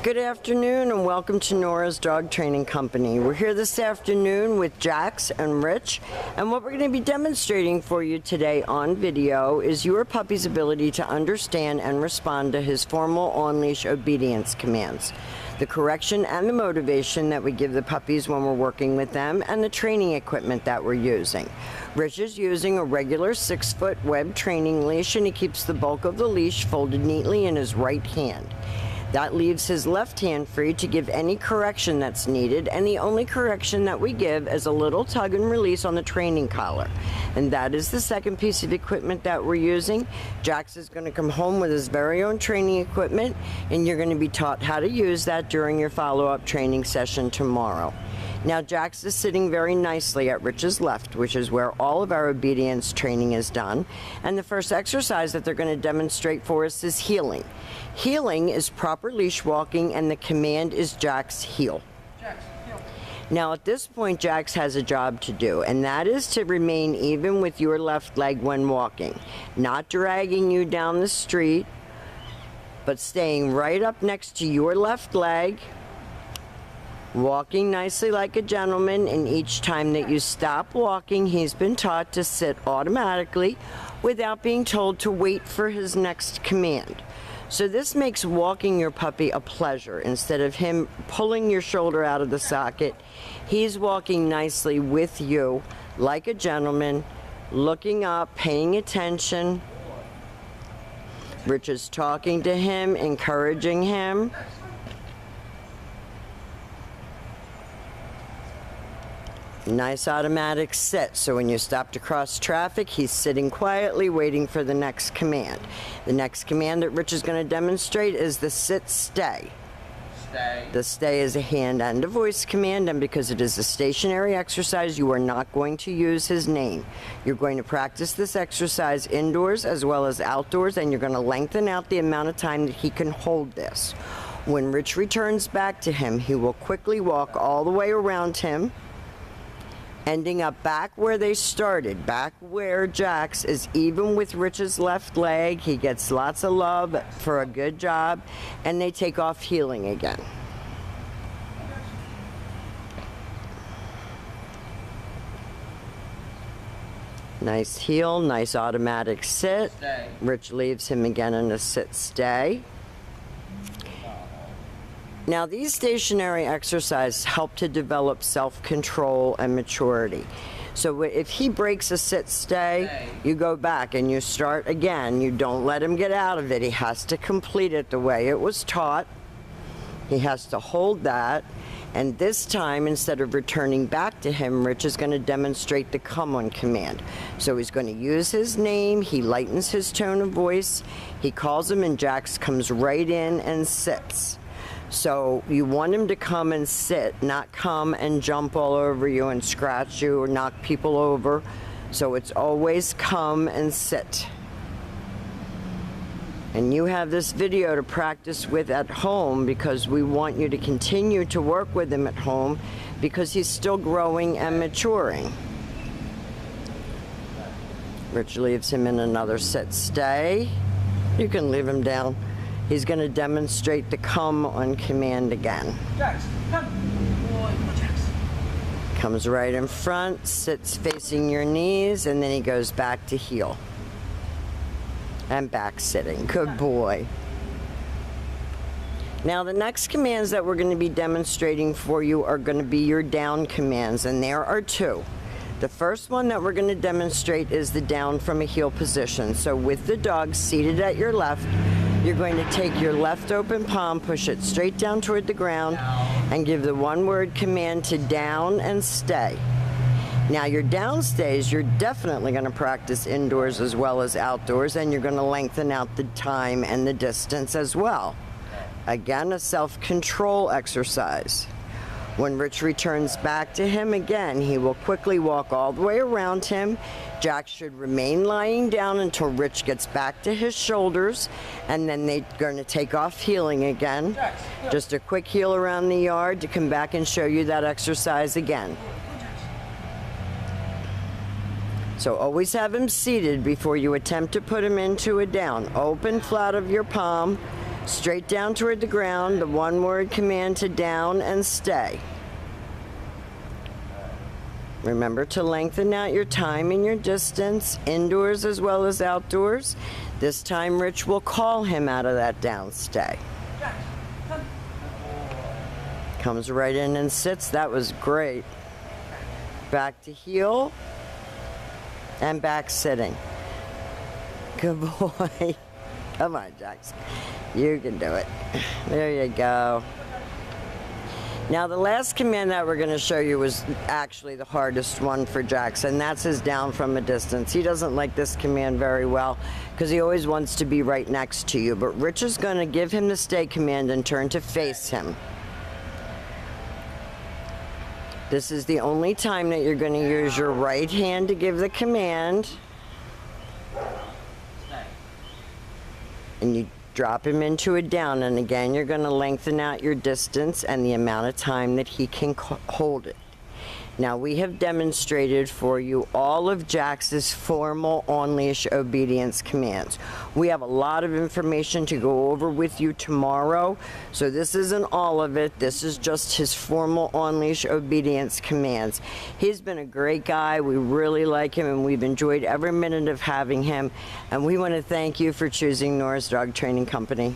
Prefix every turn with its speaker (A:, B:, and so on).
A: Good afternoon and welcome to Nora's Dog Training Company. We're here this afternoon with Jax and Rich, and what we're going to be demonstrating for you today on video is your puppy's ability to understand and respond to his formal on-leash obedience commands, the correction and the motivation that we give the puppies when we're working with them, and the training equipment that we're using. Rich is using a regular 6-foot web training leash, and he keeps the bulk of the leash folded neatly in his right hand. That leaves his left hand free to give any correction that's needed, and the only correction that we give is a little tug and release on the training collar. And that is the second piece of equipment that we're using. Jax is going to come home with his very own training equipment, and you're going to be taught how to use that during your follow-up training session tomorrow. Now, Jax is sitting very nicely at Rich's left, which is where all of our obedience training is done. And the first exercise that they're going to demonstrate for us is heeling. Heeling is proper leash walking, and the command is Jax, heel.
B: Jax, heel.
A: Now, at this point, Jax has a job to do, and that is to remain even with your left leg when walking. Not dragging you down the street, but staying right up next to your left leg, walking nicely like a gentleman, and each time that you stop walking, he's been taught to sit automatically without being told to wait for his next command. So this makes walking your puppy a pleasure. Instead of him pulling your shoulder out of the socket, he's walking nicely with you like a gentleman, looking up, paying attention. Rich is talking to him, encouraging him. Nice automatic sit, so when you stop to cross traffic, he's sitting quietly waiting for the next command. The next command that Rich is going to demonstrate is the sit stay.
B: Stay.
A: The stay is a hand and a voice command, and because it is a stationary exercise, you are not going to use his name. You're going to practice this exercise indoors as well as outdoors, and you're going to lengthen out the amount of time that he can hold this. When Rich returns back to him, he will quickly walk all the way around him, ending up back where they started, back where Jax is even with Rich's left leg. He gets lots of love for a good job, and they take off heeling again. Nice heel, nice automatic sit.
B: Stay.
A: Rich leaves him again in a sit stay. Now, these stationary exercises help to develop self-control and maturity. So if he breaks a sit-stay, you go back and you start again. You don't let him get out of it. He has to complete it the way it was taught. He has to hold that. And this time, instead of returning back to him, Rich is going to demonstrate the come on command. So he's going to use his name. He lightens his tone of voice. He calls him, and Jax comes right in and sits. So you want him to come and sit, not come and jump all over you and scratch you or knock people over. So it's always come and sit. And you have this video to practice with at home, because we want you to continue to work with him at home because he's still growing and maturing. Rich leaves him in another sit stay. You can leave him down. He's going to demonstrate the come on command again.
B: Jax, come. Boy, Jax.
A: Comes right in front, sits facing your knees, and then he goes back to heel. And back sitting. Good boy. Now, the next commands that we're going to be demonstrating for you are going to be your down commands, and there are two. The first one that we're going to demonstrate is the down from a heel position. So with the dog seated at your left, you're going to take your left open palm, push it straight down toward the ground, and give the one-word command to down and stay. Now, your down stays, you're definitely going to practice indoors as well as outdoors, and you're going to lengthen out the time and the distance as well. Again, a self-control exercise. When Rich returns back to him again, he will quickly walk all the way around him. Jax should remain lying down until Rich gets back to his shoulders, and then they're going to take off heeling again. Just a quick heel around the yard to come back and show you that exercise again. So always have him seated before you attempt to put him into a down. Open flat of your palm, Straight down toward the ground, the one-word command to down and stay. Remember to lengthen out your time and your distance, indoors as well as outdoors. This time, Rich will call him out of that down stay.
B: Jax, come.
A: Comes right in and sits. That was great. Back to heel. And back sitting. Good boy. Come on, Jax. You can do it. There you go. Now, the last command that we're going to show you was actually the hardest one for Jax, and that's his down from a distance. He doesn't like this command very well because he always wants to be right next to you, but Rich is going to give him the stay command and turn to face him. This is the only time that you're going to use your right hand to give the command.
B: Stay.
A: And you drop him into a down, and again you're going to lengthen out your distance and the amount of time that he can hold it. Now, we have demonstrated for you all of Jax's formal on-leash obedience commands. We have a lot of information to go over with you tomorrow, so this isn't all of it. This is just his formal on-leash obedience commands. He's been a great guy. We really like him, and we've enjoyed every minute of having him, and we want to thank you for choosing Nora's Dog Training Company.